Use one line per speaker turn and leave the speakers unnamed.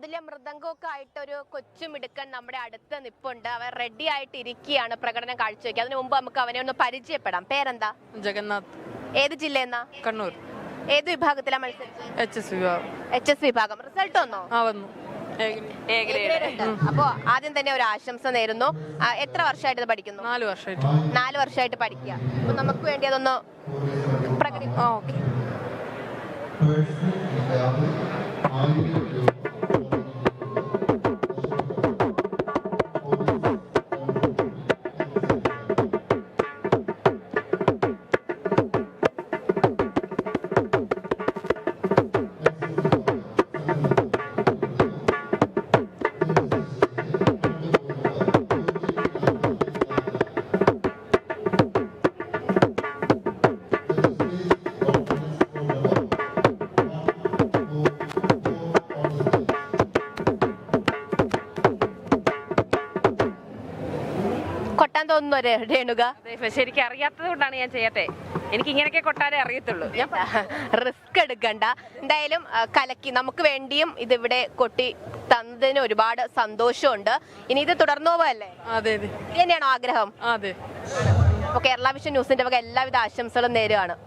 അതിലെ മൃദംഗമൊക്കെ ആയിട്ട് ഒരു കൊച്ചുമിടുക്കൻ നമ്മുടെ അടുത്ത് നിപ്പുണ്ട്. അവൻ റെഡി ആയിട്ട് ഇരിക്കുകയാണ് പ്രകടനം കാഴ്ചവെക്കുക. അതിനു മുമ്പ് നമുക്ക് അവനെ ഒന്ന് പരിചയപ്പെടാം. പേരെന്താ?
ജഗന്നാഥ്.
ഏത് ജില്ലയെന്നാ?
കണ്ണൂർ.
ഏത് വിഭാഗത്തിലാ മത്സരിച്ചത്?
HS വിഭാഗം.
HS വിഭാഗം. റിസൾട്ട് വന്നോ?
വന്നു.
അപ്പോ ആദ്യം തന്നെ ഒരു ആശംസ നേരുന്നു. എത്ര വർഷമായിട്ട് ഇത് പഠിക്കുന്നു?
4 വർഷമായിട്ട്.
4 വർഷമായിട്ട് പഠിക്കുക. അപ്പൊ നമുക്ക് വേണ്ടി അതൊന്ന് പ്രകടിപ്പിക്കാം.
ഓക്കെ.
കൊട്ടാൻ തോന്നുന്നു രേണുക?
ശരിക്കും അറിയാത്തത് കൊണ്ടാണ് ഞാൻ ചെയ്യാത്തെ. എനിക്ക് ഇങ്ങനെയൊക്കെ കൊട്ടാനേ അറിയത്തുള്ളൂ. ഞാൻ
റിസ്ക് എടുക്കണ്ട. എന്തായാലും കലക്കി നമുക്ക് വേണ്ടിയും ഇതിവിടെ കൊട്ടി തന്നതിന് ഒരുപാട് സന്തോഷമുണ്ട്. ഇനി ഇത് തുടർന്നു പോവല്ലേ?
അതെ
ഇത് തന്നെയാണോ ആഗ്രഹം?
അതെ.
അപ്പൊ കേരള വിഷൻ ന്യൂസിന്റെ വക എല്ലാവിധ ആശംസകളും നേരുകയാണ്.